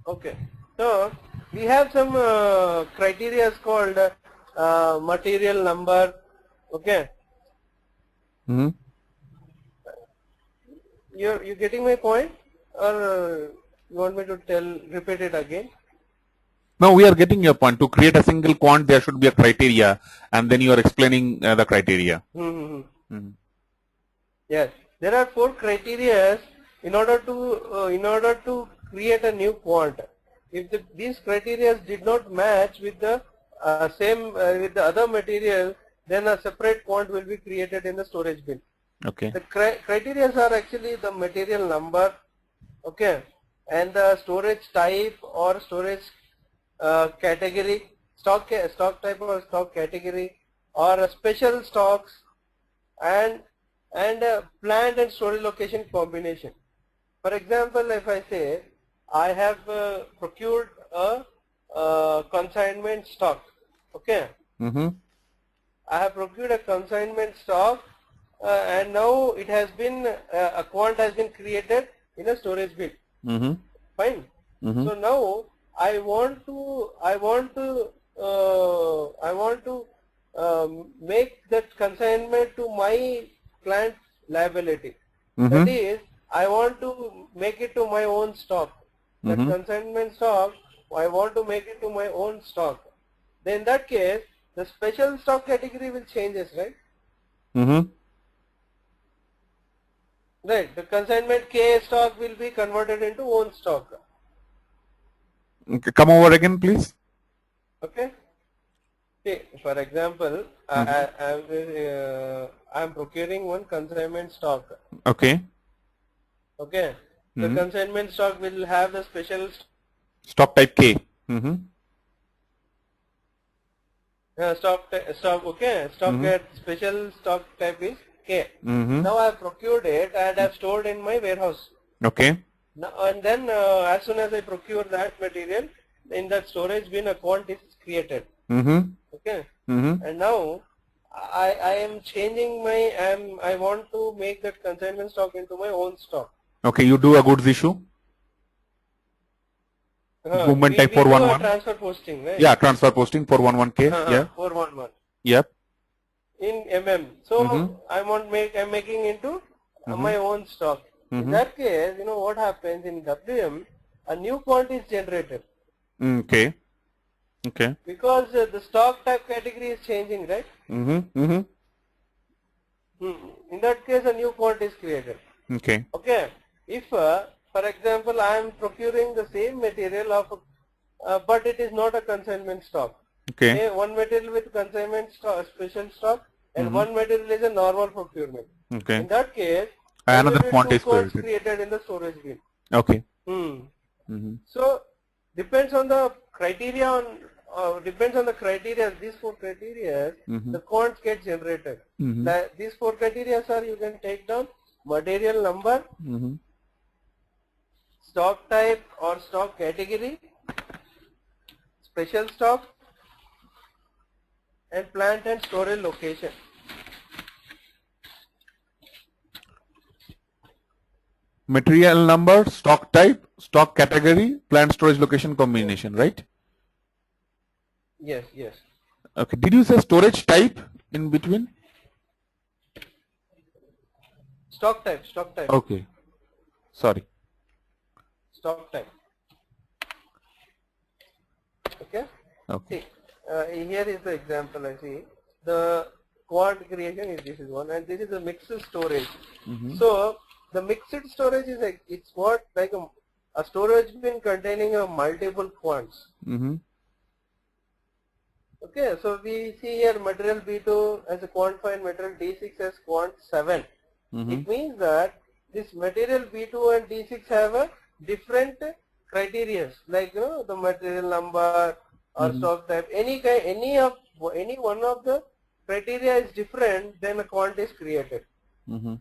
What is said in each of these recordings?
Okay. So we have some criteria called material number. Okay. Mm-hmm. You getting my point, or you want me to repeat it again? No, we are getting your point. To create a single quant, there should be a criteria, and then you are explaining the criteria. Mm-hmm. Mm-hmm. Yes, there are 4 criteria in order to create a new quant. If these criteria did not match with the same with the other material, then a separate quant will be created in the storage bin. Okay. The criteria are actually the material number, okay, and the storage type or storage category, stock type or stock category, or special stocks, and planned and storage location combination. For example, if I say I have procured a consignment stock, okay, Mm-hmm. I have procured a consignment stock, and now it has been a quant has been created in a storage bin. Mm-hmm. Fine. Mm-hmm. So now I want to make that consignment to my client liability. That Mm-hmm. is, I want to make it to my own stock. That Mm-hmm. consignment stock, I want to make it to my own stock. Then in that case, the special stock category will changes, right? Mm-hmm. Right. The consignment K stock will be converted into own stock. Okay. Come over again, please. Okay. See, for example, Mm-hmm. I am procuring one consignment stock. Okay. Okay. The Mm-hmm. consignment stock will have the special Stock type K. Mm-hmm. stock. Okay. Mm-hmm. Special stock type is K. Mm-hmm. Now I have procured it and I have stored in my warehouse. Okay. Now, and then as soon as I procure that material, in that storage bin a quant is created. Mm-hmm. Okay. Mm-hmm. And now I am changing I want to make that consignment stock into my own stock. Okay. You do a goods issue. Movement type We do a 411. transfer posting, right? Yeah. Transfer posting 411K. Yeah. 411 Yep. in MM. Mm-hmm. So I'm making into Mm-hmm. my own stock. In Mm-hmm. that case, you know what happens in WM, a new quant is generated Okay. Okay. because the stock type category is changing, right? Mm-hmm. Mm-hmm. In that case, a new quant is created. Okay. Okay. If, for example, I am procuring the same material but it is not a consignment stock. Okay. Okay, one material with consignment stock, special stock, and Mm-hmm. one material is a normal procurement. Okay. In that case, there will Another be quant two is quants created. created in the storage bin. Okay. Hmm. Mm-hmm. So depends on the criteria depends on the criteria. These 4 criteria, Mm-hmm. the quants get generated. Mm-hmm. These 4 criteria are you can take down material number, Mm-hmm. stock type or stock category, special stock, and plant and storage location. Material number, stock type, stock category, plant storage location combination, right? Yes, yes. Okay. Did you say storage type in between? Stock type, stock type, Okay. Sorry. stock type. Okay. Okay. See, here is the example. I see the quant creation is this is one, and this is a mixed storage. Mm-hmm. So the mixed storage is it's what like a storage bin containing a multiple quants. Mm-hmm. Okay, so we see here material B2 as a quant 5, material D6 as quant 7. Mm-hmm. It means that this material B2 and D6 have a different criteria, like the material number or Mm-hmm. stock type. Any one of the criteria is different, then a quant is created. Mm-hmm.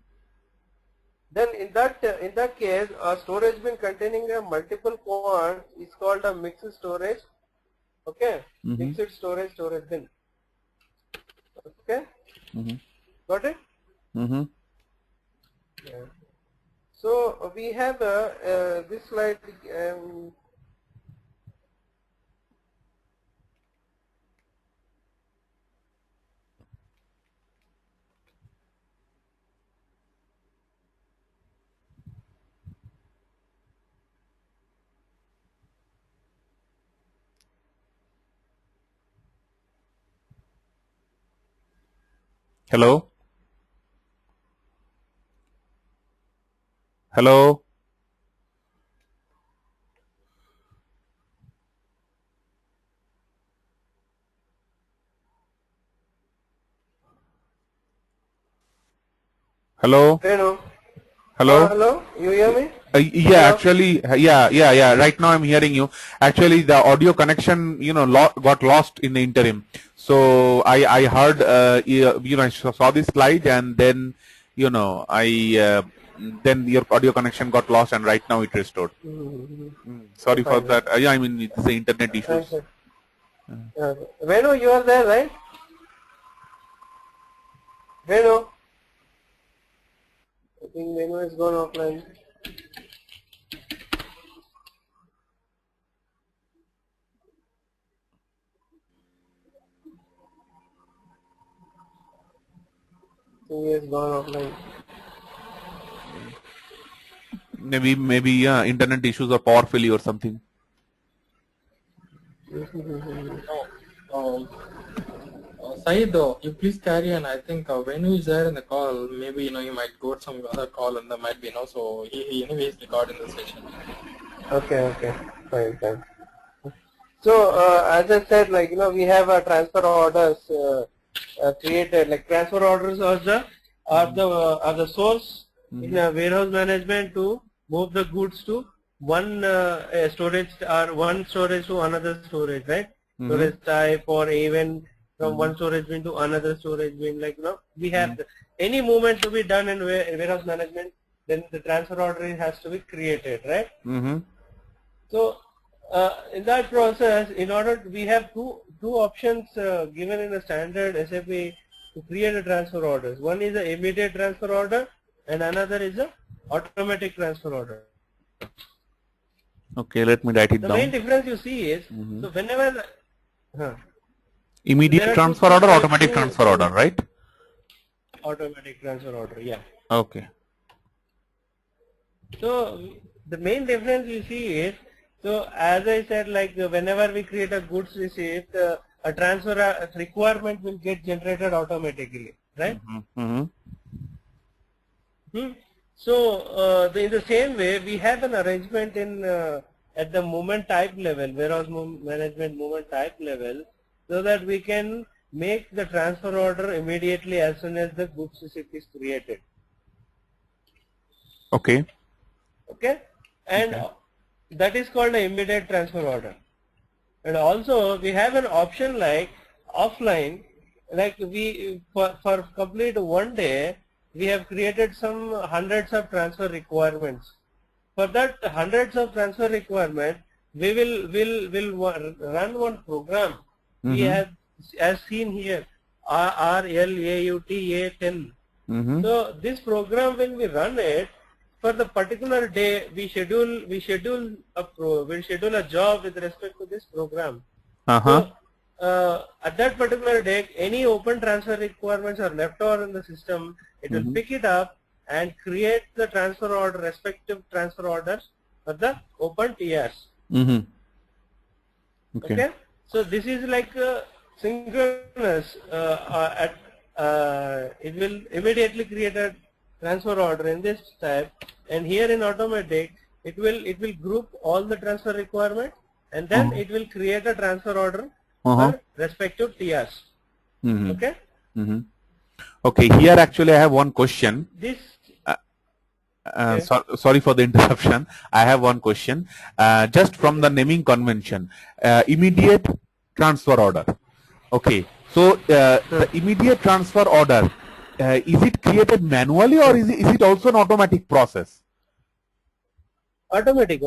Then in that case, a storage bin containing a multiple quants is called a mixed storage. Okay, Mm-hmm. mixed storage bin. Okay, Mm-hmm. got it? Mm-hmm. Yeah. So we have this slide. Hello? Hello? Hello? Hello. Hello? Hello. You hear me? Yeah, Hello. actually, yeah. Right now I'm hearing you. Actually, the audio connection, got lost in the interim. So I heard, I saw this slide, and then, then your audio connection got lost, and right now it restored. Sorry for Fine. that. Yeah, I mean, it's the internet Thanks, issues. sir. Venu, you are there, right? Venu. I think Venu is gone offline. I think he has gone offline. Maybe internet issues or power failure or something. Saeed, you please carry on. I think Venu is there in the call. Maybe you might go to some other call, and there might be so he anyways recording the session. Okay. Fine. So as I said, we have transfer orders created. Like transfer orders are the source in a warehouse management to move the goods to one storage or one storage to another storage, right? Storage type, or even from one storage bin to another storage bin. We have any movement to be done in warehouse management, then the transfer order has to be created, right? So in that process, we have two options given in the standard SAP to create a transfer orders. One is an immediate transfer order, and another is a automatic transfer order. Okay, let me write it down. The main difference you see is, so whenever immediate transfer order, automatic transfer order, right? Automatic transfer order, yeah. Okay. So the main difference you see is, so as I said, whenever we create a goods receipt, a transfer requirement will get generated automatically, right? So in the same way, we have an arrangement in at the movement type level, warehouse management movement type level, so that we can make the transfer order immediately as soon as the goods receipt is created. Okay. And that is called an immediate transfer order. And also we have an option like offline, for complete one day, we have created some hundreds of transfer requirements. For that hundreds of transfer requirement, we will run one program. We have, as seen here, RLAUTA 10. So this program, when we run it, for the particular day, we schedule a job with respect to this program. So at that particular day, any open transfer requirements are left over in the system, it will pick it up and create the transfer order, respective transfer orders for the open TRs. Okay. So this is like synchronous. It will immediately create a transfer order in this type, and here in automatic, it will group all the transfer requirements, and then it will create a transfer order for respective TRs. Okay. Okay. Here actually I have one question. This. Sorry for the interruption. I have one question. Just from the naming convention, immediate transfer order. Okay. So the immediate transfer order, is it created manually, or is it also an automatic process? Automatic.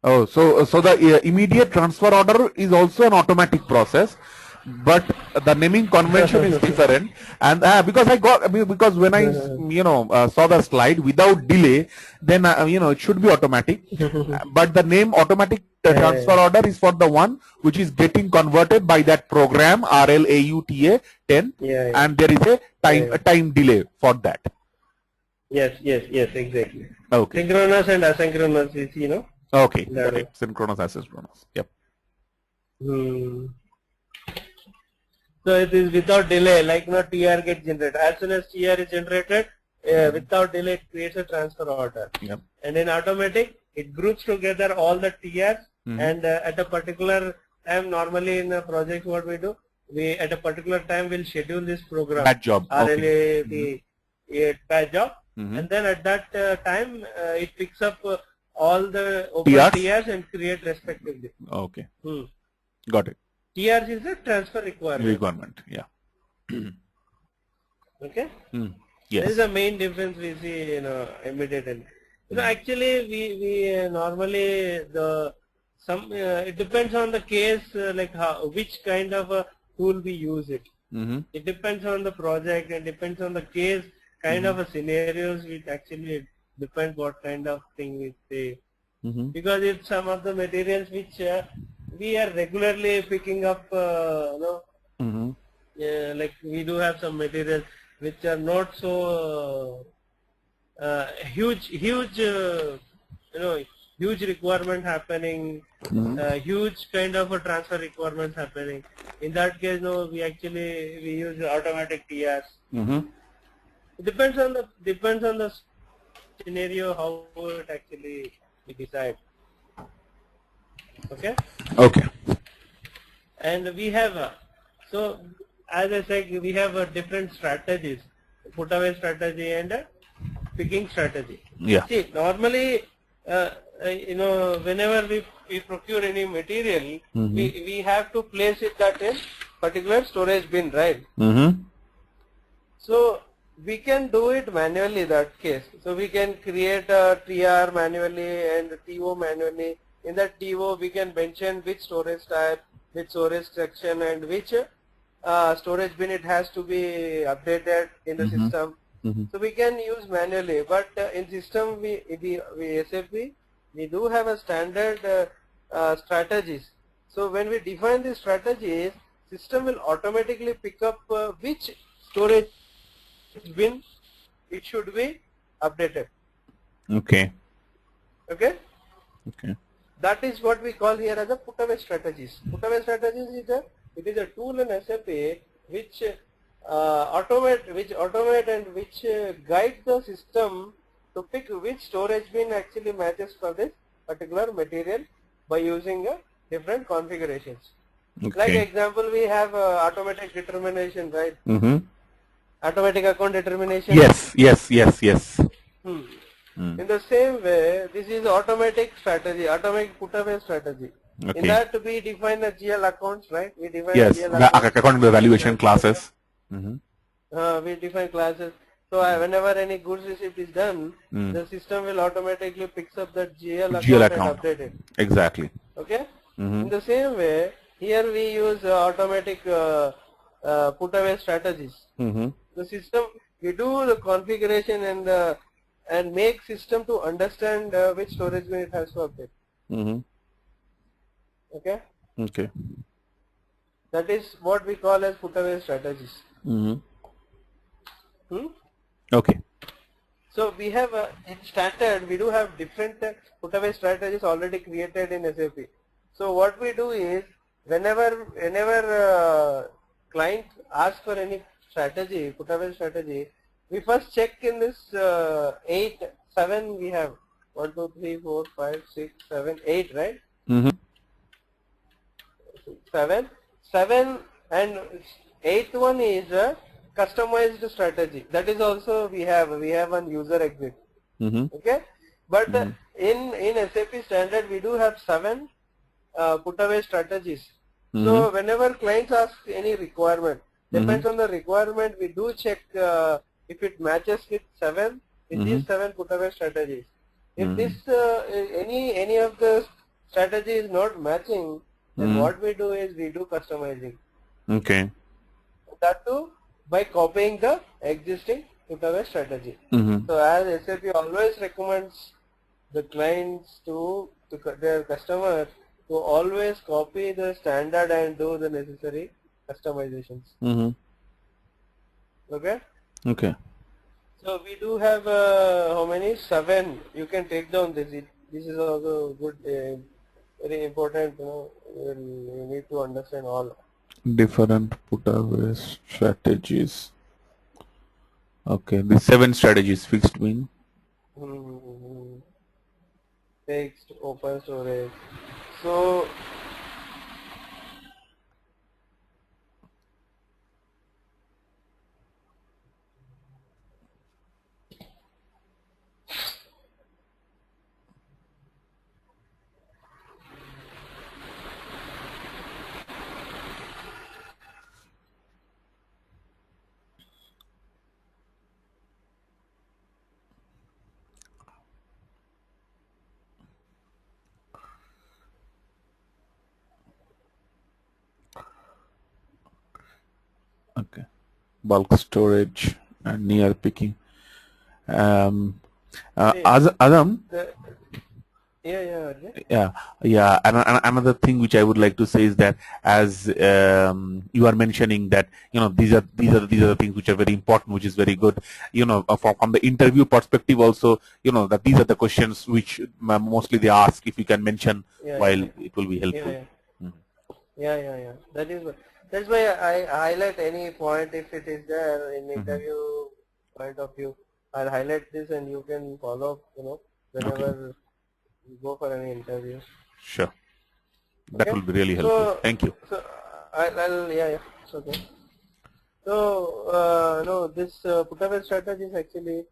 Oh, so the immediate transfer order is also an automatic process, but the naming convention is different. And because when I saw the slide without delay, then it should be automatic. But the name automatic transfer order is for the one which is getting converted by that program RLAUTA 10, and there is a time delay for that. Yes, exactly. Okay. Synchronous and asynchronous is, Okay. Synchronous, asynchronous. Yep. So it is without delay, like TR gets generated. As soon as TR is generated, without delay it creates a transfer order. Yep. And in automatic, it groups together all the TRs, and at a particular time, normally in a project what we do, we at a particular time will schedule this program. Batch job. Okay. RLA batch job, and then at that time it picks up all the open TRs and create respectively. Okay. Got it. TRs is a transfer requirement. Yeah. Okay. Yes. This is the main difference we see, immediately. Actually, we normally it depends on the case, like which kind of a tool we use it. It depends on the project and depends on the case, kind of a scenarios. Which actually depends what kind of thing we say. Because if some of the materials which we are regularly picking up, like we do have some materials which are not so huge requirement happening, huge kind of a transfer requirements happening. In that case, we use automatic TRs. It depends on the scenario how it actually we decide. Okay. Okay. And we have so as I said, we have different strategies: put away strategy and picking strategy. Yeah. See, normally, whenever we procure any material, we have to place it that in particular storage bin, right? So we can do it manually that case. So we can create a TR manually and TO manually. In that TO, we can mention which storage type, which storage section, and which storage bin it has to be updated in the system. So we can use manually, but in system we SAP we do have a standard strategies. So when we define these strategies, system will automatically pick up which storage bin it should be updated. Okay. Okay. Okay. That is what we call here as a put away strategies. Put away strategies is a tool in SAP which automate and which guide the system to pick which storage bin actually matches for this particular material by using different configurations. Okay. Like example, we have automatic determination, right? Automatic account determination. Yes. In the same way, this is automatic strategy, automatic put away strategy. Okay. In that we define the GL accounts, right? We define Yes, GL the account evaluation classes. We define classes. So whenever any goods receipt is done, the system will automatically picks up that GL account and update it. Exactly. Okay. In the same way, here we use automatic put away strategies. The system, we do the configuration and make system to understand which storage bin it has to update. Okay. Okay. That is what we call as put away strategies. Okay. So we have in standard we do have different put away strategies already created in SAP. So what we do is whenever client asks for any strategy, put away strategy, we first check in this 7 we have 1, 2, 3, 4, 5, 6, 7, 8, right? 7 and 8th one is a customized strategy. That is also we have one user exit. Okay, but in SAP standard we do have 7 put away strategies. So whenever clients ask any requirement, depends on the requirement, we do check if it matches with 7 with these 7 put away strategies. If this any of the strategy is not matching, then what we do is we do customizing. Okay. That too by copying the existing put away strategy. So as SAP always recommends the clients to their customers to always copy the standard and do the necessary customizations. Okay. Okay. So we do have how many? 7. You can take down this. This is also good, very important. You need to understand all. Different put away strategies. Okay, the 7 strategies fixed bin. Hmm. Fixed, open storage. So, Okay, bulk storage and near picking. Um, see, Adam, the, yeah, Arjun. yeah, yeah. And another thing which I would like to say is that as you are mentioning that these are the things which are very important, which is very good. From the interview perspective, also that these are the questions which mostly they ask. If you can mention, Yeah, while yeah, it will be yeah, helpful. yeah. Mhm. Yeah. That's why I highlight any point if it is there in Mhm. interview point of view. I'll highlight this and you can follow up, Okay, whenever you go for any interview. sure. That Okay. will be really helpful. So, Thank you. so I'll yeah. It's okay. So, no, this put away strategy is actually,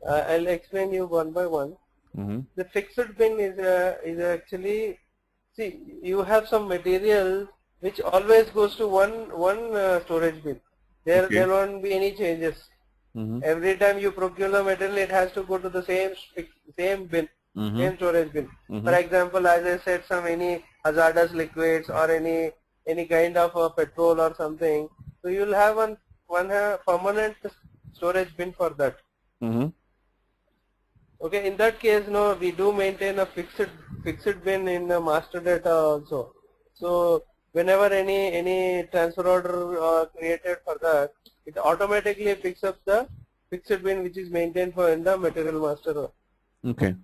I'll explain you one by one. Mm-hmm. The fixed bin is actually, see, you have some material which always goes to one storage bin. There Okay. won't be any changes. Mm-hmm. Every time you procure the material, it has to go to the same bin, Mm-hmm. same storage bin. For Mm-hmm. example, as I said, some any hazardous liquids or any kind of petrol or something. So you will have one permanent storage bin for that. Mm-hmm. Okay, in that case, no, we do maintain a fixed bin in the master data also. So whenever any transfer order created for that, it automatically picks up the fixed bin which is maintained for in the material master. Okay.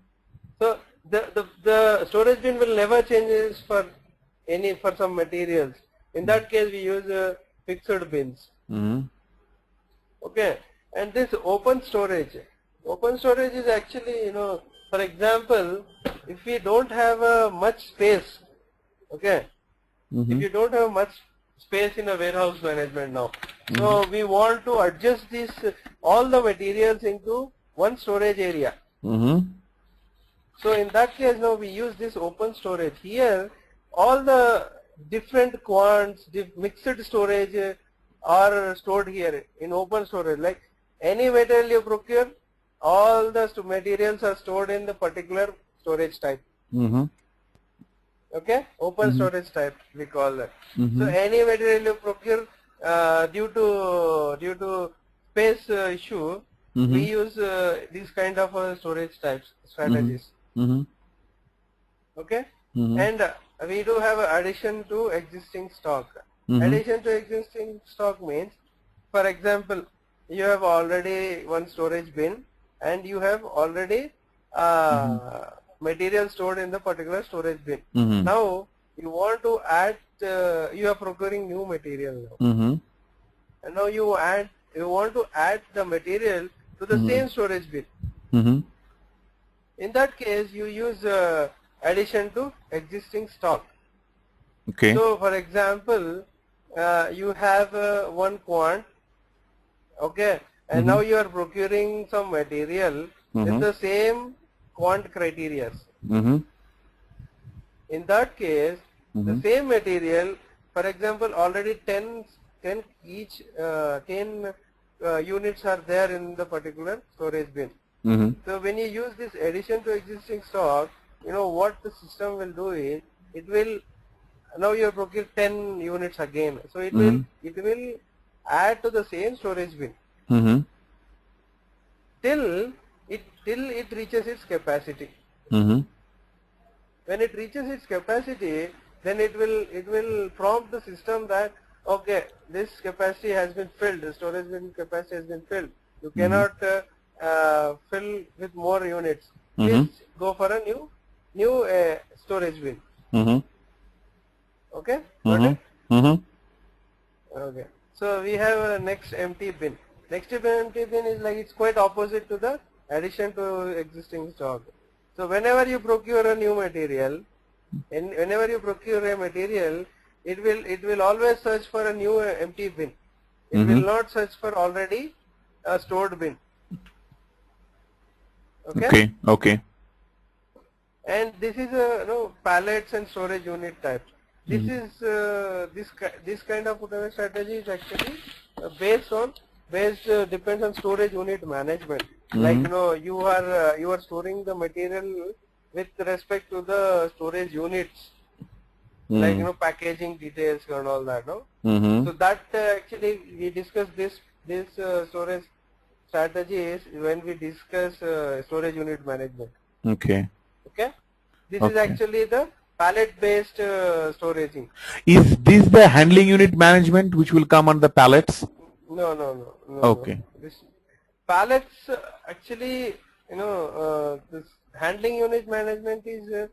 So the storage bin will never changes for some materials. In that case, we use fixed bins. Mm-hmm. Okay, and this open storage is actually, for example, if we don't have much space, okay, if Mm-hmm. you don't have much space in a warehouse management now, Mm-hmm. so we want to adjust this all the materials into one storage area. Mm-hmm. So in that case, now we use this open storage. Here, all the different quants, mixed storage are stored here in open storage. Like any material you procure, all the materials are stored in the particular storage type. Mm-hmm. Okay, open storage type we call that. So Mm-hmm. any material you procure, due to space issue, we Mm-hmm. use these kind of storage types Mm-hmm. strategies. Mm-hmm. Okay, Mm-hmm. and we do have addition to existing stock. Mm-hmm. Addition to existing stock means, for example, you have already one storage bin and you have already material stored in the particular storage bin. Mm-hmm. Now you want to add, you are procuring new material now, Mm-hmm. and now you want to add the material to the same storage bin. Mm-hmm. In that case, you use addition to existing stock. Okay. So, for example, you have one quant, okay, and now you are procuring some material with the same quant criteria. Mm-hmm. In that case, the same material, for example, already 10 units are there in the particular storage bin. Mm-hmm. So when you use this addition to existing stock, what the system will do is, it will, now you have procured 10 units again, so it will add to the same storage bin Mm-hmm. till it reaches its capacity. Mm-hmm. When it reaches its capacity, then it will prompt the system that, okay, this capacity has been filled, the storage bin capacity has been filled. You cannot fill with more units. Please go for a new storage bin. Mm-hmm. Okay, got it? Mm-hmm. So we have a next empty bin. Next empty bin is like it's quite opposite to the addition to existing stock. So whenever you procure a new material, and whenever you procure a material, it will always search for a new empty bin. It will not search for already a stored bin. Okay. Okay. And this is a pallets and storage unit type. This is this kind of whatever strategy is actually depends on storage unit management. Like you are storing the material with respect to the storage units, like packaging details and all that. No. So that actually we discussed this storage strategies when we discuss storage unit management. Okay. Okay. This is actually the pallet-based storaging. Is this the handling unit management which will come on the pallets? No. Okay. No. This pallets actually, this handling unit management is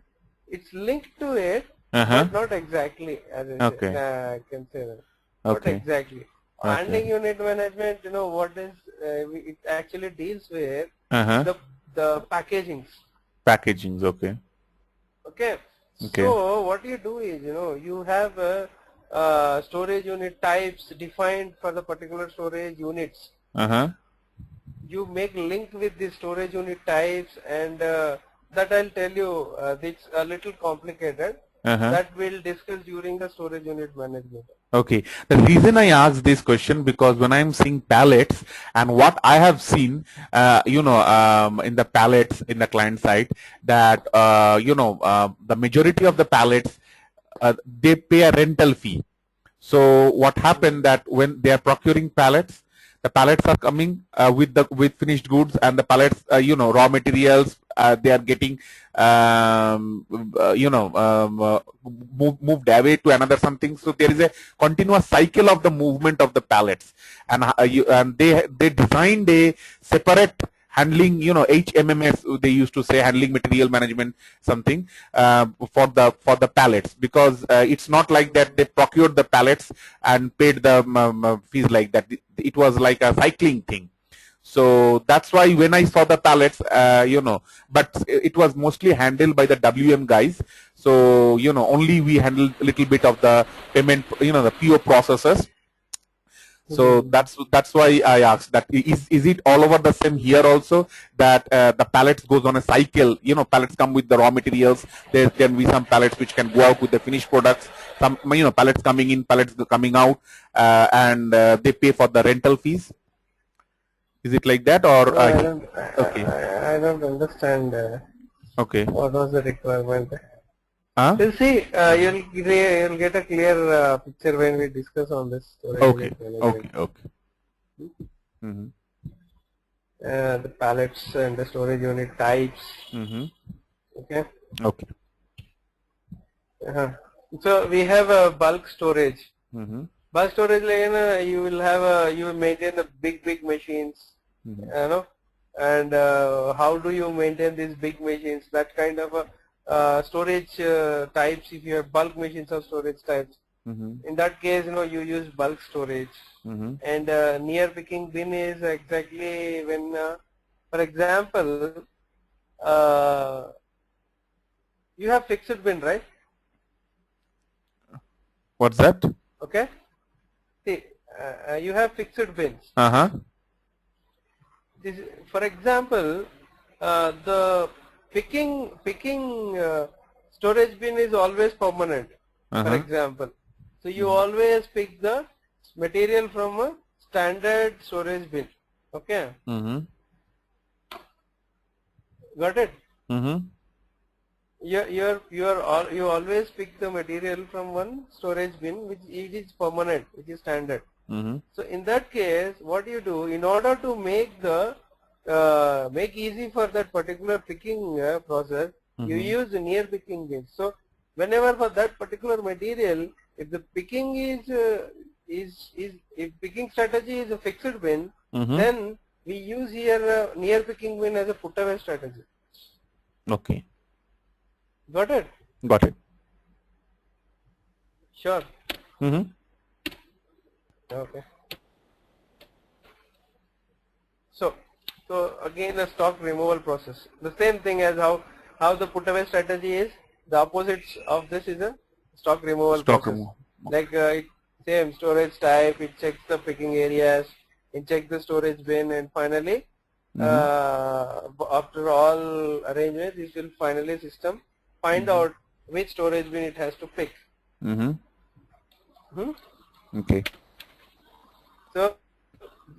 it's linked to it, but not exactly. As I I can say that. Not exactly. Handling unit management, what is it actually deals with the packagings. Packagings. Okay. Okay. So what you do is, you have storage unit types defined for the particular storage units. You make link with the storage unit types, and that I'll tell you, it's a little complicated. That we'll discuss during the storage unit management. Okay. The reason I asked this question, because when I'm seeing pallets and what I have seen, in the pallets in the client side, that, the majority of the pallets, they pay a rental fee. So what happened that when they are procuring pallets, the pallets are coming with finished goods, and the pallets, raw materials, they are getting, moved away to another something. So there is a continuous cycle of the movement of the pallets, and they designed a separate handling, HMMS, they used to say, handling material management something, for the pallets, because it's not like that they procured the pallets and paid the fees like that. It was like a cycling thing. So that's why when I saw the pallets, but it was mostly handled by the WM guys. So, only we handled a little bit of the payment, the PO processes. So that's why I asked that, is it all over the same here also, that the pallets goes on a cycle? Pallets come with the raw materials. There can be some pallets which can go out with the finished products. Some pallets coming in, pallets coming out, and they pay for the rental fees. Is it like that, or? No, I don't understand. Okay. What was the requirement? Huh? You'll see. You'll get a clear picture when we discuss on this. Okay. The pallets and the storage unit types. Okay. Okay. So we have a bulk storage. Bulk storage, you will maintain the big machines, and how do you maintain these big machines? That kind of a storage types. If you have bulk machines or storage types, in that case, you use bulk storage. And near picking bin is exactly when, for example, you have fixed bin, right? What's that? Okay. See, you have fixed bins. This, for example, the picking storage bin is always permanent. For example, so you always pick the material from a standard storage bin. Okay. Got it? You always pick the material from one storage bin which is permanent, which is standard. So in that case, what you do, in order to make the make easy for that particular picking process, you use near picking bins. So whenever for that particular material, if the picking if picking strategy is a fixed bin, then we use here near picking bin as a put away strategy. Okay. Got it? Got it. Sure. Okay. So again the stock removal process. The same thing as how the put away strategy is. The opposites of this is a stock removal Stock process. removal. Like it same storage type, it checks the picking areas, it checks the storage bin, and finally after all arrangements, it will finally system find out which storage bin it has to pick. Okay. So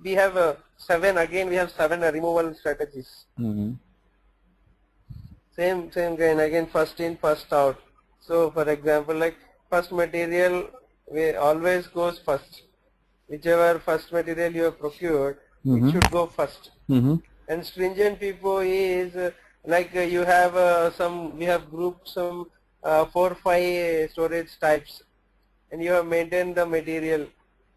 we have seven removal strategies. Same again, first in, first out. So for example, like first material always goes first. Whichever first material you have procured, it should go first. And stringent FIFO is like you have we have grouped some 4-5 storage types, and you have maintained the material,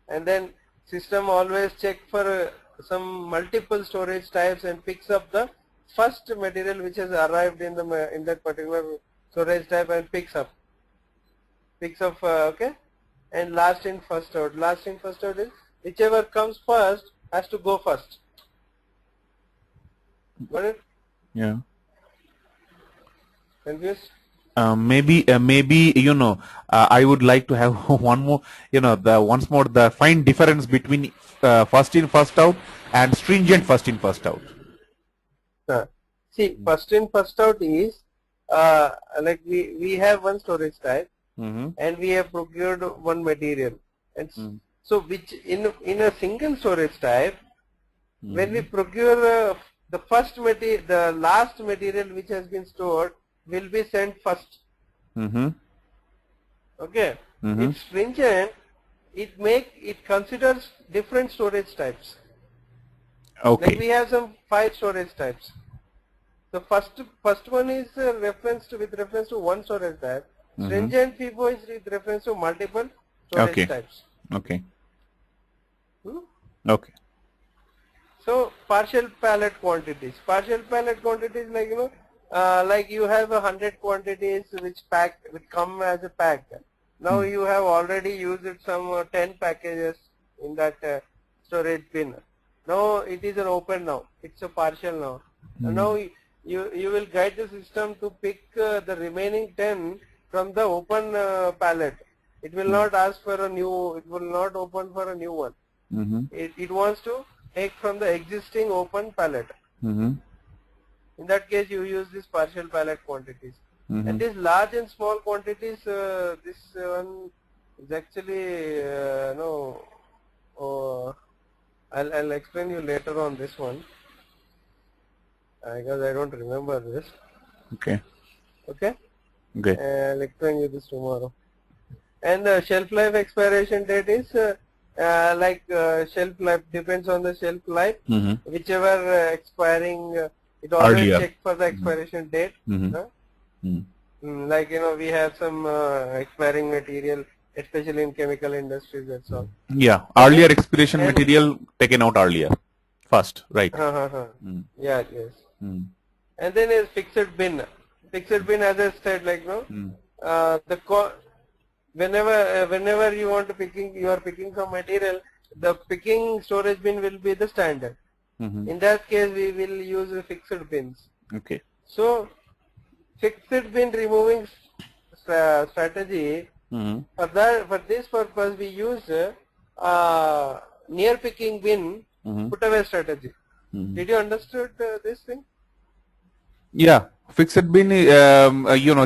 and then system always check for some multiple storage types and picks up the first material which has arrived in that particular storage type and picks up okay, and last in first out. Last in first out is whichever comes first has to go first. Got it? Yeah. Confused? Maybe I would like to have one more, once more the fine difference between first in first out and stringent first in first out. See, first in first out is like we have one storage type and we have procured one material, and so which in a single storage type, when we procure the first material, the last material which has been stored will be sent first. Okay. It's stringent. It considers different storage types. Okay. Like we have some 5 storage types. The first one is with reference to one storage type. Stringent FIFO is with reference to multiple storage types. Okay. Okay. So partial pallet quantities. Partial pallet quantities, like like you have 100 quantities which come as a pack. Now you have already used some 10 packages in that storage bin. Now it is an open now. It's a partial now. And now you will guide the system to pick the remaining 10 from the open pallet. It will not ask for a new. It will not open for a new one. It wants to take from the existing open pallet. In that case, you use this partial pallet quantities. And these large and small quantities, this one is actually I'll explain you later on this one because I don't remember this. Okay. Okay. Okay. I'll explain you this tomorrow. And the shelf life expiration date is shelf life depends on the shelf life. Whichever expiring, it always check for the expiration date. Like we have some expiring material, especially in chemical industries. That's all. Yeah, earlier expiration material taken out earlier, first, right? Yeah, yes. And then is fixed bin. Fixed bin, as I said, like whenever you want to you are picking some material, the picking storage bin will be the standard. In that case, we will use fixed bins. Okay. So fixed bin removing strategy, for this purpose we use near picking bin put away strategy. Did you understood this thing? Yeah, fixed bin,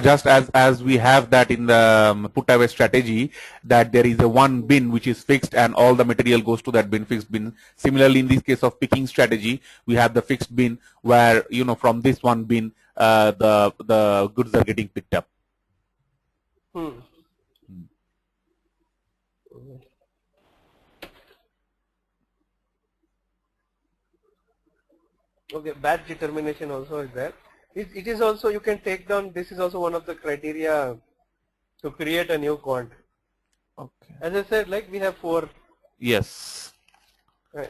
just as we have that in the put away strategy, that there is a one bin which is fixed and all the material goes to that bin, fixed bin. Similarly, in this case of picking strategy, we have the fixed bin where, from this one bin, the goods are getting picked up. Okay, batch determination also is there. It is also, you can take down, this is also one of the criteria to create a new quant. Okay. As I said, like we have 4. Yes.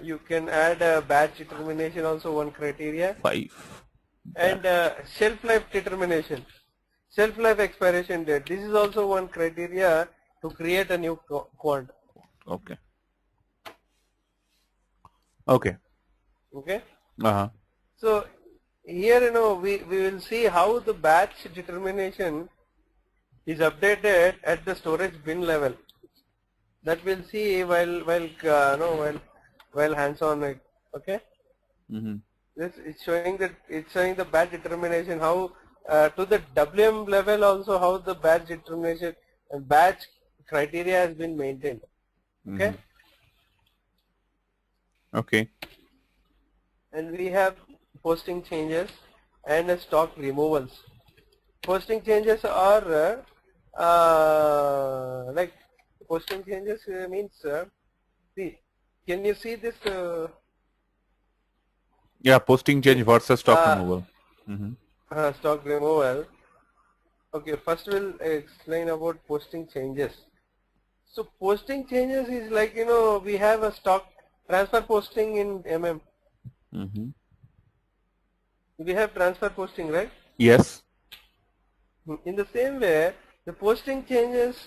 You can add a batch determination, also one criteria. 5. And shelf life determination, shelf life expiration date. This is also one criteria to create a new quant. Okay. Okay. Okay. Uh-huh. So here, we will see how the batch determination is updated at the storage bin level. That we'll see while hands-on. Okay. Mm-hmm. This it's showing the batch determination, how to the WM level also, how the batch determination and batch criteria has been maintained. Okay. Mm-hmm. Okay. And we have posting changes and stock removals. Posting changes are like posting changes means see, can you see this? Yeah, posting change versus stock removal. Mm-hmm. Stock removal. Okay, first we'll explain about posting changes. So posting changes is like, we have a stock transfer posting in MM. Mm-hmm. We have transfer posting, right? Yes. In the same way, the posting changes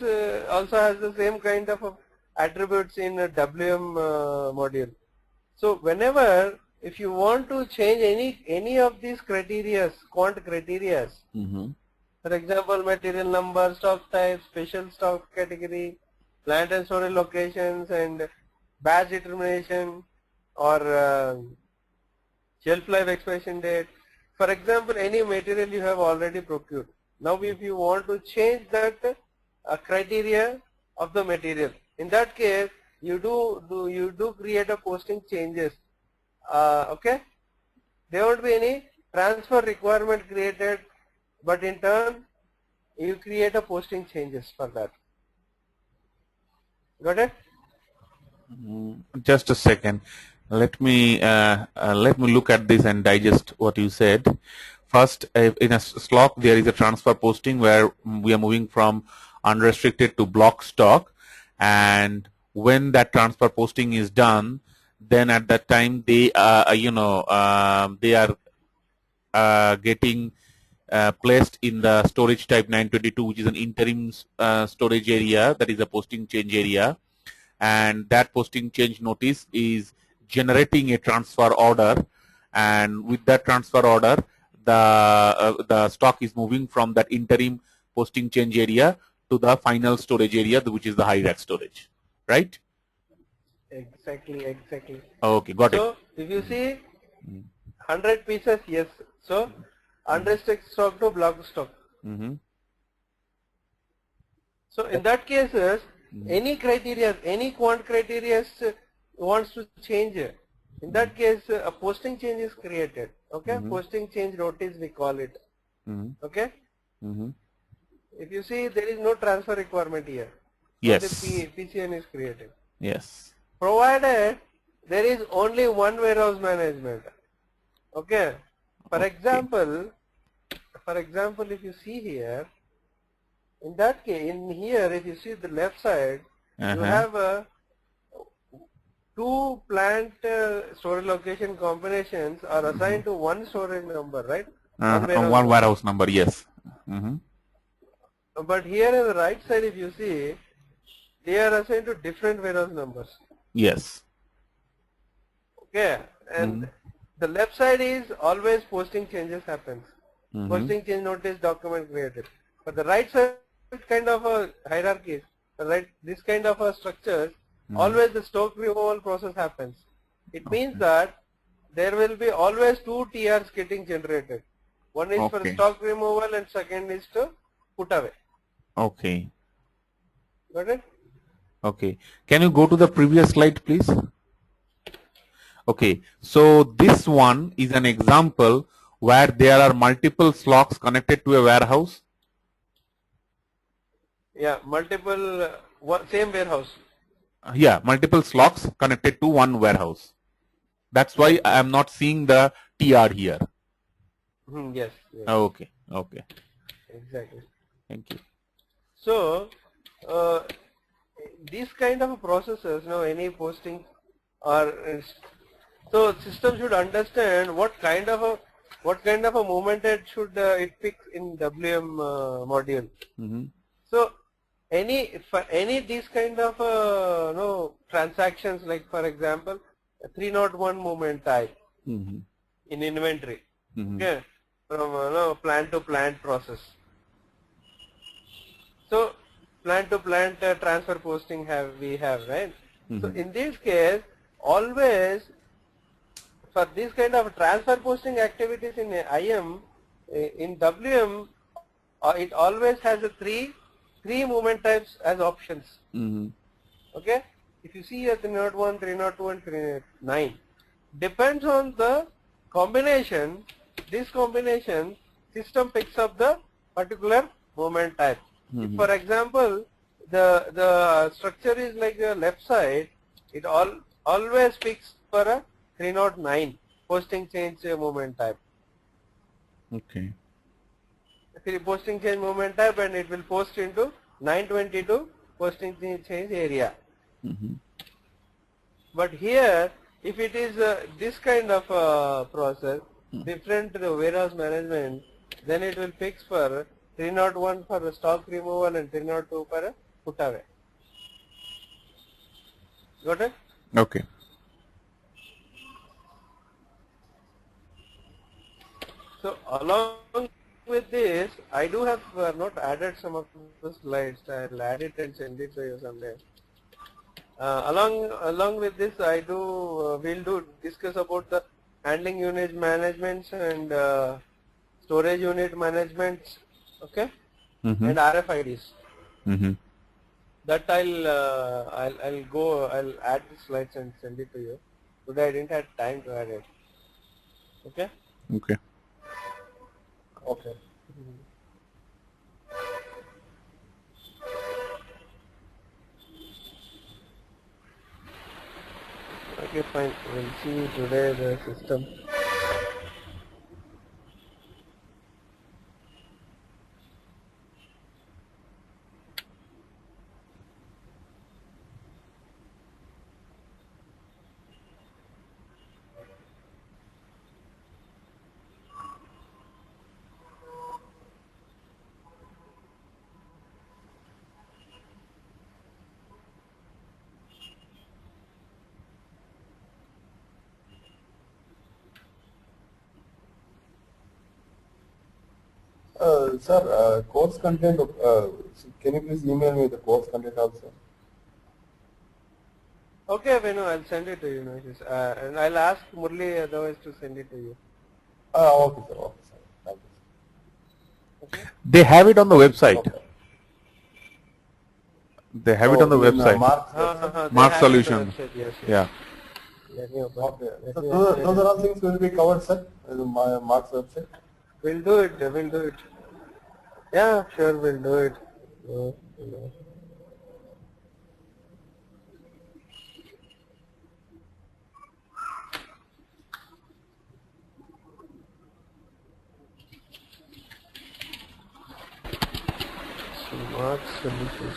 also has the same kind of attributes in a WM module. So whenever, if you want to change any of these criteria, quant criteria, Mm-hmm. for example, material number, stock type, special stock category, plant and storage locations, and batch determination, or shelf life expiration date. For example, any material you have already procured. Now if you want to change that criteria of the material, in that case you do create a posting changes. Okay, there won't be any transfer requirement created, but in turn you create a posting changes for that. Got it? Just a second. Let me look at this and digest what you said. First, in a slot, there is a transfer posting where we are moving from unrestricted to block stock, and when that transfer posting is done, then at that time they they are getting placed in the storage type 922, which is an interim storage area, that is a posting change area, and that posting change notice is generating a transfer order, and with that transfer order the stock is moving from that interim posting change area to the final storage area, which is the high rack storage, right? Exactly. Okay, got it. So if you see 100 pieces, yes. So unrestricted stock to block stock. Mm-hmm. So in that cases, any criteria, any quant criteria wants to change, in that case a posting change is created. Okay, posting change notice we call it. Okay. If you see, there is no transfer requirement here. Yes. The PCN is created. Yes. Provided there is only one warehouse management. Okay. For example, if you see here, in that case, in here, if you see the left side, you have two plant storage location combinations are assigned to one storage number, right? One warehouse number, yes. But here on the right side, if you see, they are assigned to different warehouse numbers. Yes. Okay, and the left side is always posting changes happens. Posting change notice document created. But the right side kind of a hierarchy, right? This kind of a structure, always the stock removal process happens. It means that there will be always two TRs getting generated. One is for stock removal and second is to put away. Okay. Got it? Okay. Can you go to the previous slide, please? Okay. So this one is an example where there are multiple slots connected to a warehouse. Yeah, multiple, same warehouse. Yeah, multiple slots connected to one warehouse. That's why I am not seeing the TR here. Yes. Okay. Exactly. Thank you. So, these kind of processes, any posting or so system should understand what kind of a movement it should it picks in WM module. So for any these kind of transactions, like for example 301 movement type. in inventory. Mm-hmm. Okay, from plant to plant process. So plant to plant transfer posting we have, right? So in this case, always for this kind of transfer posting activities in IM, in WM, it always has a three movement types as options. Mm-hmm. Okay, if you see here 301, 302 and 309, depends on the combination. This combination system picks up the particular movement type. If for example the structure is like the left side, it always picks for a 309 posting change movement type. Okay. Posting change movement type, and it will post into 922 posting change area. Mm-hmm. But here, if it is this kind of process, different warehouse management, then it will fix for 301 for stock removal and 302 for put away. Got it? Okay. So along with this, I do have not added some of the slides. I'll add it and send it to you someday. Along with this, we'll discuss about the handling unit management and storage unit management, okay, and RFIDs. Mm-hmm. That I'll add the slides and send it to you. Today I didn't have time to add it. Okay. Okay. Okay. Okay, fine. We'll see today the system. Sir, course content, can you please email me the course content also? Okay, Venu, I'll send it to you. And I'll ask Murli otherwise to send it to you. Okay, sir. Okay, sir. Thank you. Okay. They have it on the website. Okay. They have it on the website. Mark's They Mark have it on the Solution. website, yes. Yeah. Let me open. Okay. Let So me those open it. are all things will be covered, sir, in my Mark's website. We'll do it. We'll do it. Yeah, sure, we'll do it. No. Smart solutions.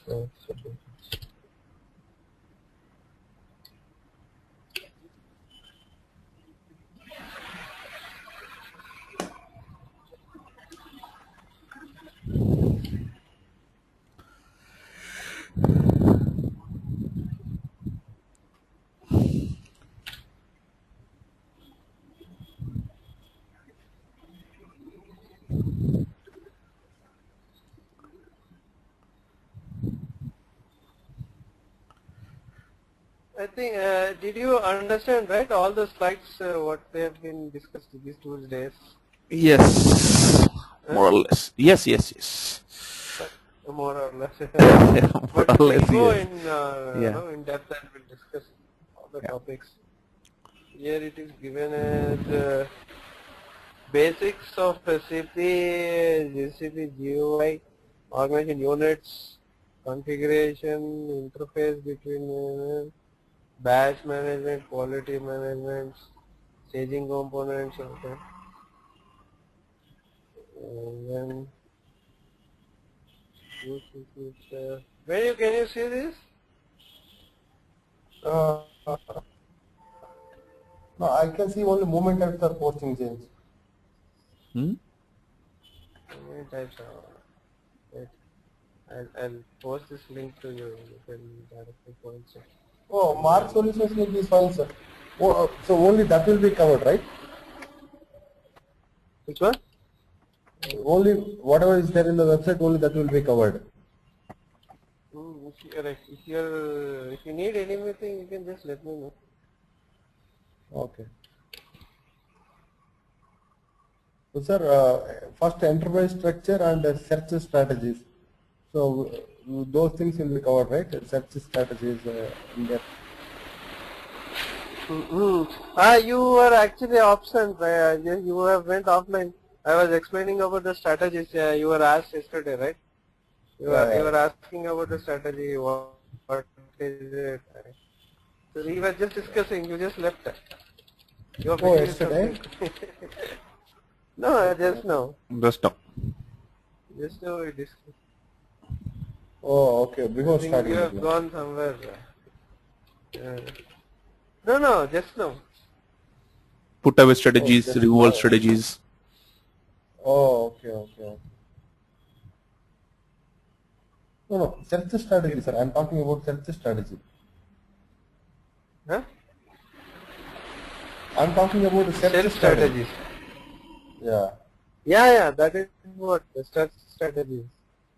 Smart solutions. I think, did you understand, right, all the slides, what they have been discussed these 2 days? Yes. More or less. Yes. More or less. More But or we'll less, go yes. in, in depth and we'll discuss all the topics. Here it is given as basics of SAP, GCP, GUI, organization units, configuration, interface between batch management, quality management, staging components, okay. And then can you see this? No, I can see only movement types are posting change. How many types are? Wait, I'll post this link to you. You can directly point it. Oh, Mark Solutions link is fine, sir. Oh, so only that will be covered, right? Which one? Only whatever is there in the website, only that will be covered. If you need anything, you can just let me know. Okay. So, sir, first enterprise structure and search strategies. So, those things will be covered, right? Search strategies in depth. You were actually absent. You have went offline. I was explaining about the strategies. You were asked yesterday, right? You were asking about the strategy. What is it? So we were just discussing. You just left. You were busy with Yesterday? something. No, just now. Just now. Just now we discussed. Oh, okay. I Before think starting. you have gone somewhere. No, just now. Put away strategies, just removal now. strategies. Oh, okay. No, search strategy, sir. I'm talking about search strategy. Huh? I'm talking about the search Search strategies. Yeah. Yeah, that is what the search strategies.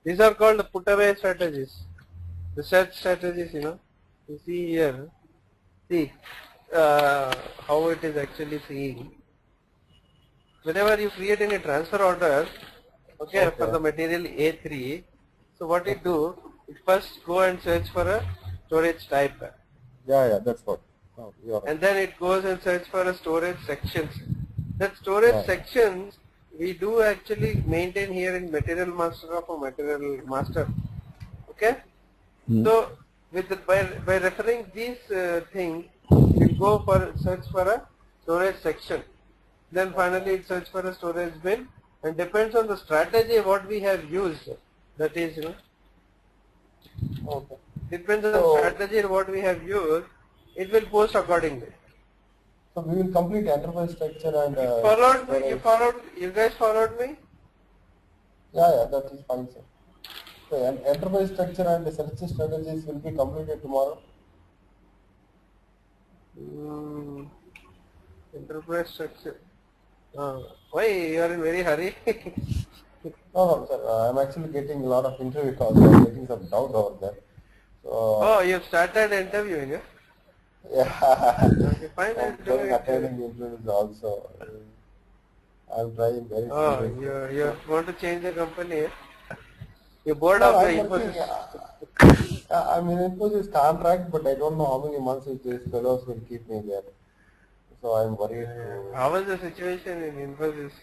These are called the put away strategies. The search strategies, you see here, how it is actually seeing. Whenever you create any transfer order, okay, for the material A3, so what it do, it first go and search for a storage type. Yeah, that's what. Oh, you're right. And then it goes and search for a storage sections. That storage sections we do actually maintain here in material master of a material master. Okay? So by referring these things, we go for search for a storage section. Then finally it search for a storage bin, and depends on the strategy what we have used. That is, depends on the strategy what we have used, it will post accordingly. So we will complete enterprise structure and You guys followed me? Yeah, that is fine, sir. So enterprise structure and search strategies will be completed tomorrow. Enterprise structure. Why you are in very hurry? No, sir. I'm actually getting a lot of interview calls. I'm getting some doubt over there. So, You've started interviewing, yeah? yeah. Okay, fine. I'm going attending interviews also. I'm trying very seriously. You want to change the company, eh? You're bored of the Infosys. I'm in Infosys contract, but I don't know how many months these fellows will keep me there. So I'm worried. How is the situation in Infosys?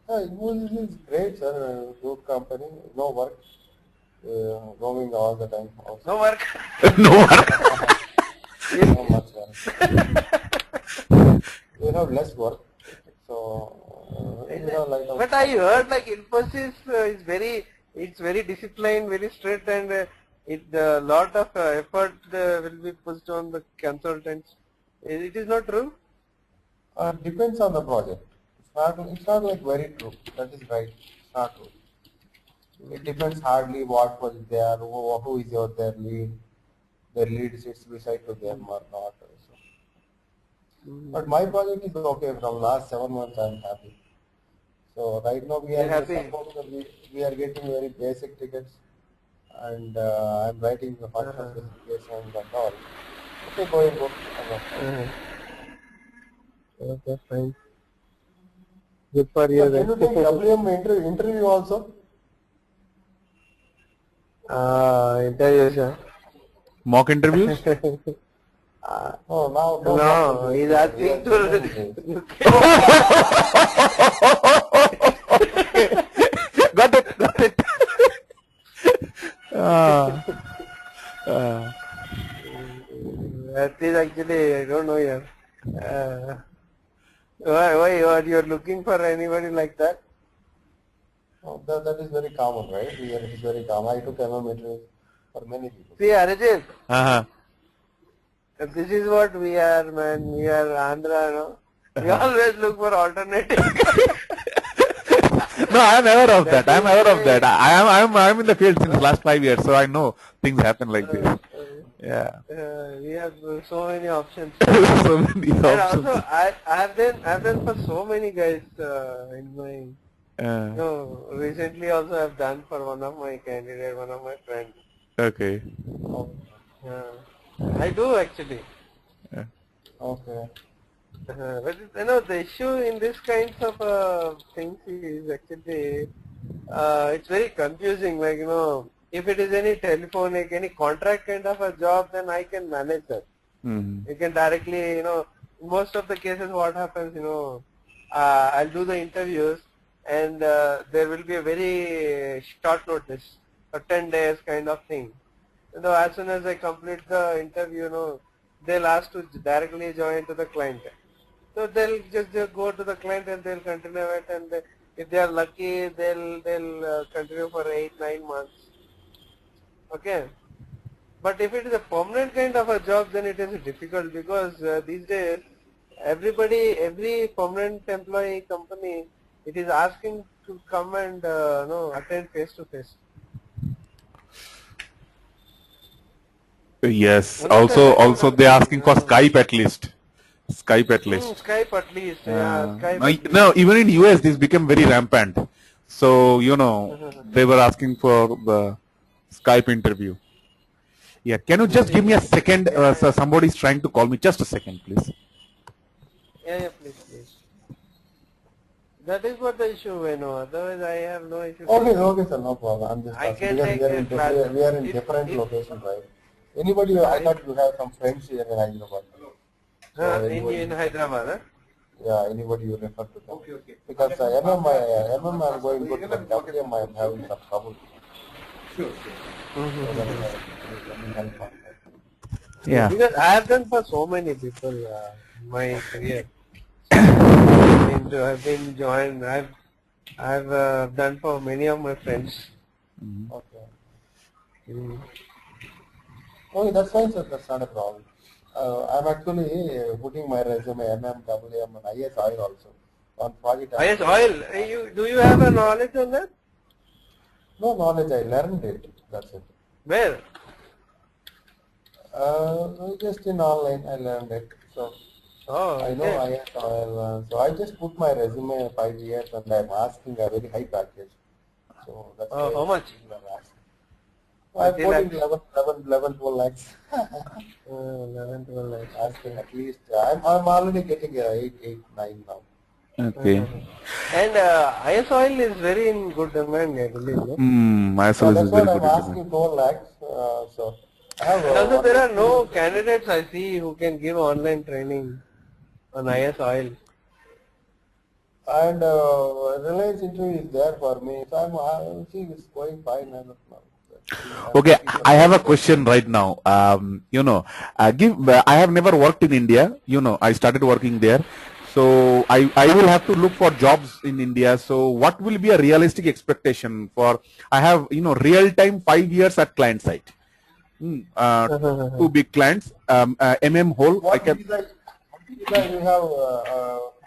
Infosys is great, sir. Good company. No work. Roaming all the time. Also. No work. No work. Not much work. We have less work. So, But I heard like Infosys is very disciplined, very strict, and a lot of effort will be pushed on the consultants. It is not true? Depends on the project. It's not like very true. That is right. It's not true. It depends hardly what project they are, who is their lead. Their lead sits beside to them or not. So. But my project is okay. From last 7 months, I'm happy. So right now we are we are getting very basic tickets, and I'm writing the functional specifications and all. Okay, going good. Okay, fine. Good for you. Can you take WM interview also? Interviews, huh? Mock interviews? No, he's asking to. Got it. That is actually, I don't know here. Why you're looking for anybody like that? Oh, that is very common, right? Here it is very common. I took MM interviews for many people. See, Arjun, Uh-huh. this is what we are, man. We are Andhra, no? We always look for alternative. No, I am aware of that. I am aware of that. I am in the field since last 5 years, so I know things happen like this. Yeah. We have so many options. So many And options. also, I've done for so many guys in my. Uh, No, recently also I've done for one of my candidate, one of my friends. okay. I do actually. Yeah. Okay. But you know the issue in this kinds of things is actually it's very confusing. Like if it is any telephonic, any contract kind of a job, then I can manage that. Mm. You can directly, in most of the cases what happens, I'll do the interviews and there will be a very short notice, a 10 days kind of thing. As soon as I complete the interview, they'll ask to directly join to the client. So they'll just go to the client and they'll continue it, and if they are lucky, they'll continue for 8-9 months. Okay. But if it is a permanent kind of a job, then it is difficult because these days every permanent employee company, it is asking to come and attend face to face. Yes. You know that Also they're asking for Skype at least. Skype at least. Skype at least, yeah, Skype at least. No, even in US this became very rampant. So they were asking for the Skype interview. Yeah. Can you just give me a second? So somebody's trying to call me. Just a second, please. Yeah, please, please. That is what the issue, Otherwise, I have no issue. Okay, sir, no problem. I'm just I asking can because take we are in, a class. we are in different locations, right? Anybody? I thought you have some friends here in Hyderabad. So In Hyderabad, huh? yeah, anybody you refer to them. Okay. Because MM I'm going good, but WM I'm having some trouble. Sure. So let me help on that. Yeah. Because I have done for so many people in my career. I've been joined. I've done for many of my friends. Okay. Mm. Okay, that's fine, sir. That's not a problem. I'm actually putting my resume MM, WM, and IS oil also on project. Yes, oil. Do you have a knowledge on that? No knowledge, I learned it. That's it. Where? Just in online, I learned it. So I know Okay. IS oil. So I just put my resume 5 years, and I'm asking a very high package. So that's why How much? people are asking. I'm 30 putting lakhs. 11, 12 lakhs. 11, 12 lakhs. Asking at least. I'm already getting 8, 9 now. Okay. And IS oil is very in good demand, I believe. No? ISL is That's very what I'm good at it. asking 4 lakhs. So I have And also one there or are two. no candidates I see who can give online training on IS oil. And Reliance interview is there for me. So I'm see it's going fine as of now. Okay, I have a question right now. I have never worked in India. I started working there. So I will have to look for jobs in India. So what will be a realistic expectation for, I have, real time 5 years at client site. Two big clients, Whole, I What can, visa you have?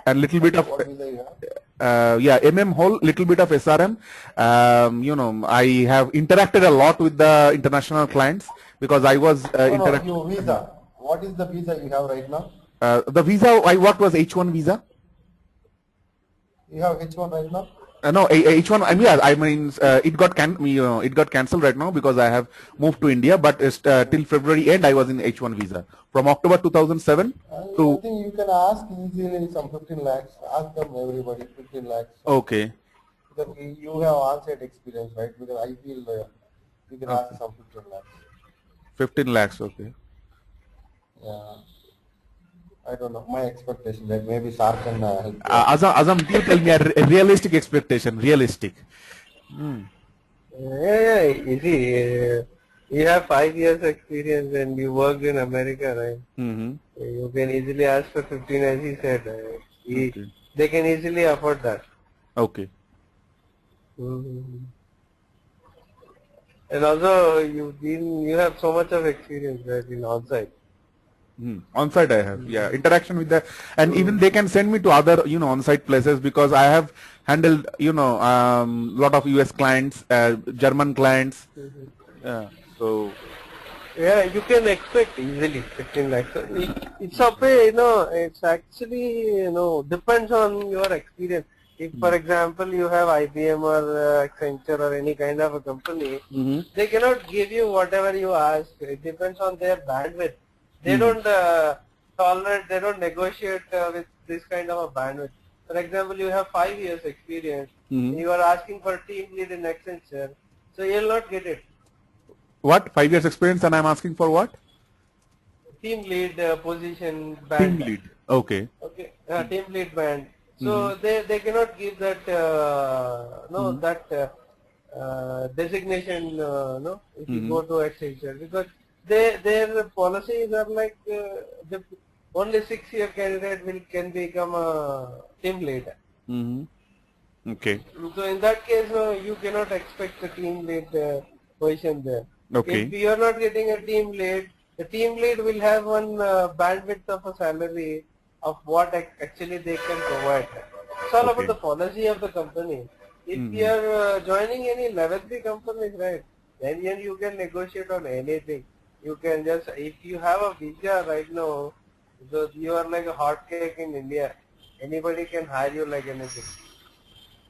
a little bit of, What visa you have? Whole, little bit of SRM. I have interacted a lot with the international clients because I was No, your visa. What is the visa you have right now? the visa I worked was H1 visa. You have H1 right now? No, H1. I mean, it got cancelled right now because I have moved to India. But till February end, I was in H1 visa from October 2007 I to. think you can ask easily some 15 lakhs. Ask them everybody 15 lakhs. Okay. Because you have on-site experience, right? Because I feel you can ask some 15 lakhs. 15 lakhs. Okay. Yeah. I don't know. My expectation that maybe SAR can help you. Azam, you tell me a realistic expectation. Realistic. Yeah, easy. You have 5 years experience and you worked in America, right? You can easily ask for 15 as he said. Okay. They can easily afford that. Okay. And also you have so much of experience right in on-site. On-site I have, interaction with the, and even they can send me to other, on-site places because I have handled, lot of US clients, German clients. So Yeah, you can expect easily 15 lakhs. It's up, it's actually, depends on your experience. If, for example, you have IBM or Accenture or any kind of a company, they cannot give you whatever you ask. It depends on their bandwidth. They don't tolerate, they don't negotiate with this kind of a bandwidth. For example, you have 5 years experience, and you are asking for team lead in Accenture, so you will not get it. What? 5 years experience and I'm asking for what? Team lead position band. Team lead. Okay. Okay, team lead band. So they cannot give that designation if you go to Accenture, because their policies are like only 6-year candidate can become a team lead. Okay. So in that case, you cannot expect a team lead position there. Okay. If you are not getting a team lead, the team lead will have one bandwidth of a salary of what actually they can provide. It's all about the policy of the company. If you are joining any level 3 companies, right, then you can negotiate on anything. You can just, if you have a visa right now, so you are like a hot cake in India. Anybody can hire you like anything.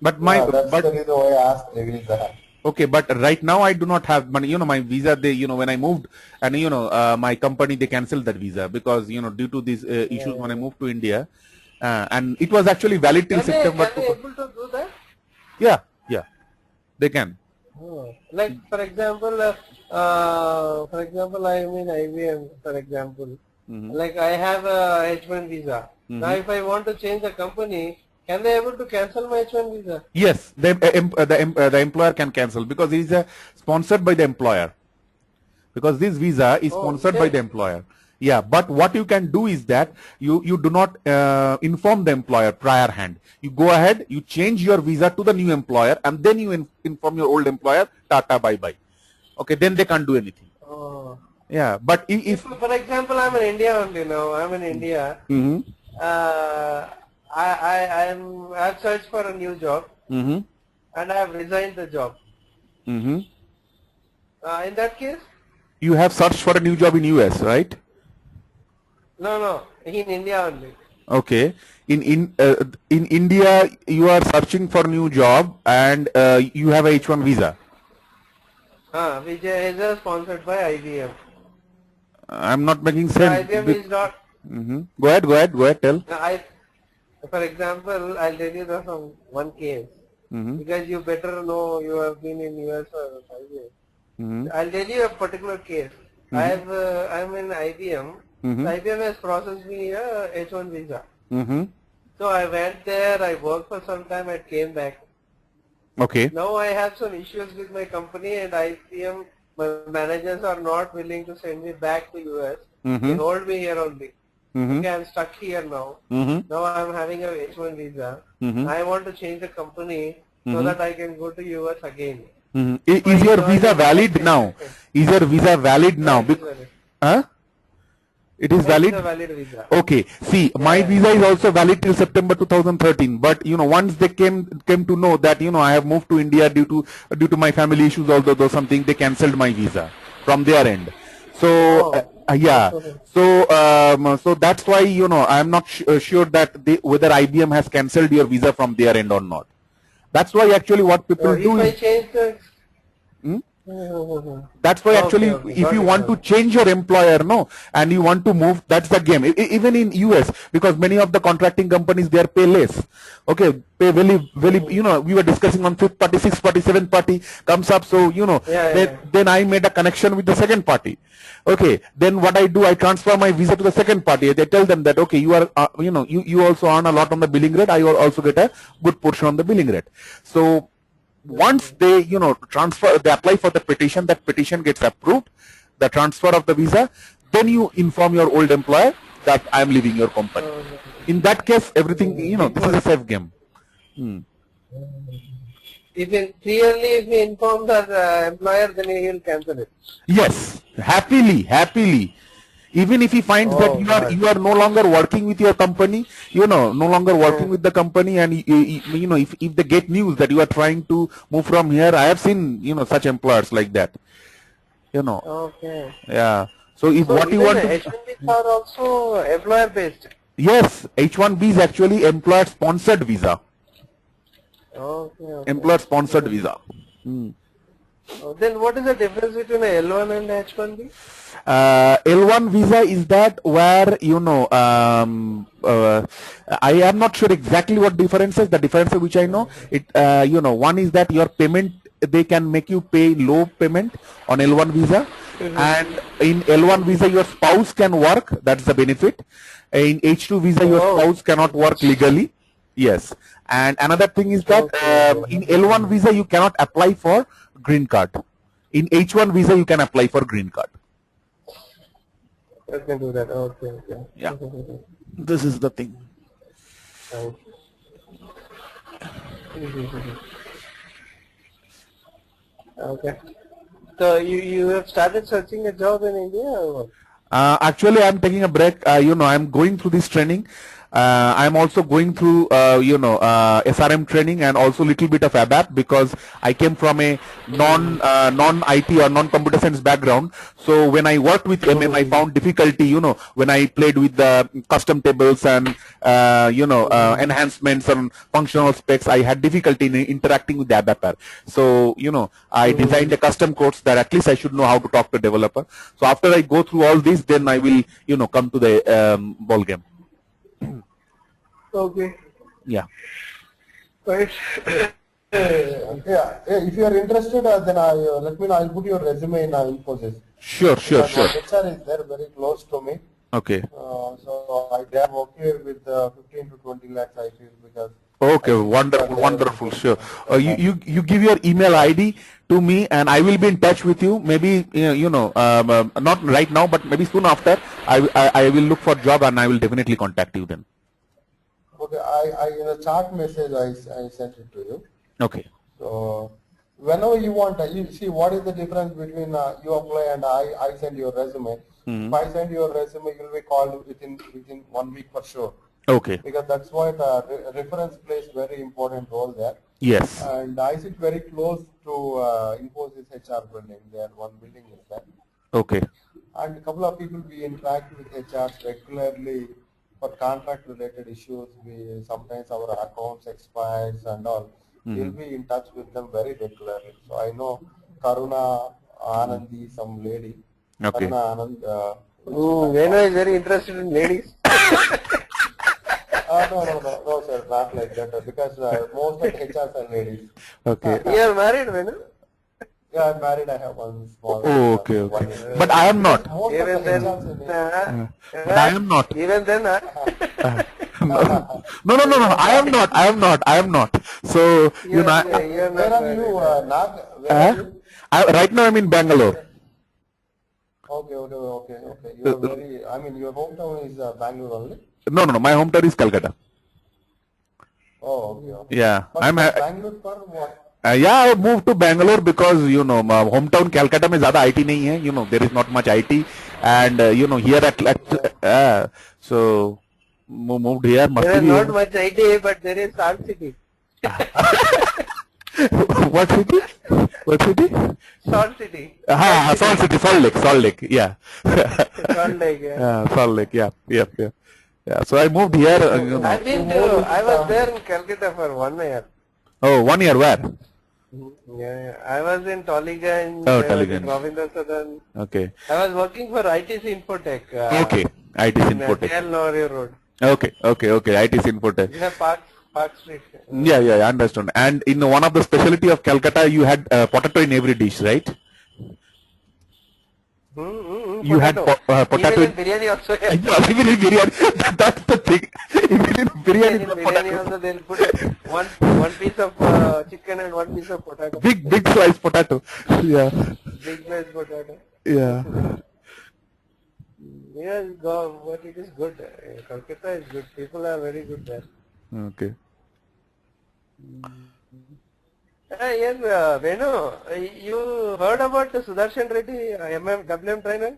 But that's the reason why I asked the visa. Okay, but right now I do not have money. My visa, when I moved, and my company, they canceled that visa because due to these issues when I moved to India, and it was actually valid till September. Can they able to do that? Yeah, they can. Like for example, I mean IBM, for example. Like I have a H1 visa. Now if I want to change the company, can they able to cancel my H1 visa? Yes, the employer can cancel because it is sponsored by the employer. Because this visa is sponsored by the employer. Yeah, but what you can do is that you do not inform the employer prior hand. You go ahead, you change your visa to the new employer, and then you inform your old employer, tata, bye bye. Okay, then they can't do anything. Yeah, but if for example, I'm in India only now. I'm in India. I've searched for a new job, and I have resigned the job. In that case, you have searched for a new job in US, right? No, in India only. Okay, in India you are searching for a new job and you have a H1 visa. Which is sponsored by IBM. I'm not making sense. IBM is not. Go ahead, tell. For example, I'll tell you one case. Because you better know, you have been in US for 5 years. I'll tell you a particular case. I'm in IBM. IBM has processed me a H1 visa. So I went there, I worked for some time, I came back. Okay. Now I have some issues with my company, and IBM, my managers are not willing to send me back to US. They hold me here only. Okay, I'm stuck here now. Now I'm having a H1 visa. I want to change the company so that I can go to US again. Is your visa valid now? Is your visa valid now? It is valid? It's a valid visa. Okay. See, my visa is also valid till September 2013. But once they came to know that I have moved to India due to my family issues, although something, they cancelled my visa from their end. So yeah. So that's why I am not sure that whether IBM has cancelled your visa from their end or not. That's why actually what people do. If I change the That's why actually if you want to change your employer, and you want to move, that's the game. Even in US, because many of the contracting companies, they are pay less. Okay, pay very, we were discussing on 5th party, 6th party, 7th party comes up. So, then I made a connection with the second party. Okay, then what I do, I transfer my visa to the second party. They tell them that, okay, you are, you also earn a lot on the billing rate. I will also get a good portion on the billing rate. So, once they, they apply for the petition, that petition gets approved, the transfer of the visa, then you inform your old employer that I am leaving your company. In that case, everything, this is a safe game. If we inform the employer, then he will cancel it. Yes, happily. Even if he finds that you are no longer working with your company, no longer working with the company, and if they get news that you are trying to move from here, I have seen such employers like that. you know. Okay. Yeah. So if So what you even want to, H1Bs are also employer based. yes, H1B is actually employer sponsored visa. Okay, okay. Employer sponsored visa. Oh, then what is the difference between a L1 and H1B? L1 visa is that where, you know, I am not sure exactly what differences. The differences which I know, it, you know, one is that your payment, they can make you pay low payment on L1 visa, and in L1 visa your spouse can work. That's the benefit. In H2 visa your Oh. spouse cannot work legally. Yes, and another thing is that in L1 visa you cannot apply for green card. In H1 visa you can apply for green card. I can do that. Okay, okay. Yeah, this is the thing. Right. Okay. So you have started searching a job in India or what? Actually, I'm taking a break. You know, I'm going through this training. I'm also going through, you know, SRM training and also little bit of ABAP because I came from a non-IT or non-computer science background. So when I worked with MM, I found difficulty, you know, when I played with the custom tables and, you know, enhancements and functional specs, I had difficulty in interacting with the ABAP. So, you know, I designed a custom course that at least I should know how to talk to a developer. So after I go through all this, then I will, you know, come to the ball game. Okay. Yeah. Right. Yeah, if you are interested, then let me know. I'll put your resume in Infosys. Sure. Because my HR is there, very close to me. Okay. So they are okay with 15 to 20 lakhs, I feel, because. Okay, wonderful, sure. You give your email ID to me, and I will be in touch with you. Maybe you know, not right now, but maybe soon after. I will look for job, and I will definitely contact you then. Okay, I in a chat message I sent it to you. Okay. So whenever you want, you see what is the difference between you apply and I send your resume. If I send your resume, you'll be called within 1 week for sure. Okay. Because that's why reference plays very important role there. Yes. And I sit very close to Infosys HR building. There, one building is there. Okay. And a couple of people we interact with HRs regularly for contract related issues. We sometimes our accounts expires and all. We'll be in touch with them very regularly. So I know Karuna Anandi, some lady. Okay. Karuna Anand. Venu is very interested in ladies. No, sir, not like that. Because most of HRs are ladies. Okay. You are married, Venu? Yeah, I'm married. I have one small. Oh, okay. But I am not. Most Even of the then, HRs in India. But I am not. Even then, No. I am not. So you know, you are Where not are you? married. Where are you? right now I'm in Bangalore. Okay. You are very. I mean, your hometown is Bangalore only. No. My hometown is Calcutta. Oh, okay. Yeah, But Bangalore for what? Yeah, I moved to Bangalore because you know my hometown Calcutta में ज़्यादा IT नहीं है. You know there is not much IT, and you know here so moved here. There is not much IT, but there is Salt City. What city? What city? Salt City. Salt City, Salt Lake. Yeah. Salt Lake. Yeah. Salt Lake. Yeah. So I moved here. You know. I was there in Calcutta for 1 year. Oh, 1 year where? Yeah. I was in Toliganj. Toliganj. Ravindra Sadan. Okay. I was working for ITC Infotech. Okay. ITC in Infotech. KL Noria Road. Okay. ITC Infotech. Yeah, Park Street. Yeah, I understand. And in one of the specialty of Calcutta, you had potato in every dish, right? You had potato. Even in biryani also. Even in biryani, that's the thing. Even in biryani, In biryani also they'll put one piece of chicken and one piece of potato. Big slice potato. Yeah. Big slice potato. Yeah. Yes, but it is good. Calcutta is good. People are very good there. Okay. Yes, Venu, you heard about the Sudarshan Reddy, WM trainer?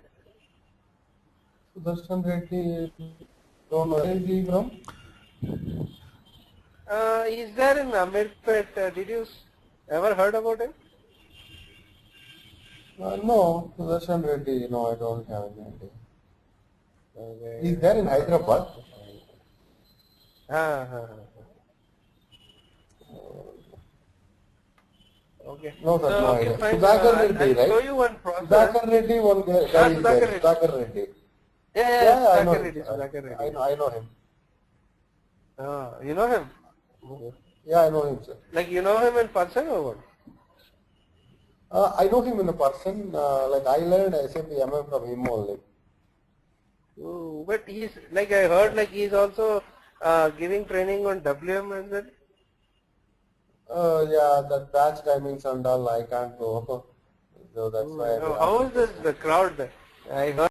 Sudarshan Reddy, where is he from? He's there in Amirpet. Did you ever heard about him? No, Sudarshan Reddy, no, I don't have any idea. Okay. He's there in Hyderabad. Okay. No, sir, So, no okay, idea. fine. Sudhakar Reddy, I'll show right? you one process. Sudhakar Reddy, one guy is Sudhakar there. Reddy. Sudhakar Reddy. Yeah, I know Sudhakar him. Reddy, Sudhakar Reddy. I know him. You know him? Yeah, I know him, sir. Like you know him in person or what? I know him in a person. Like I learned SAP WM from him only. Oh, but he's like I heard like he's also giving training on WM as well. Yeah, that batch timings and all, I can't go. So that's why I How is this the crowd there? I heard.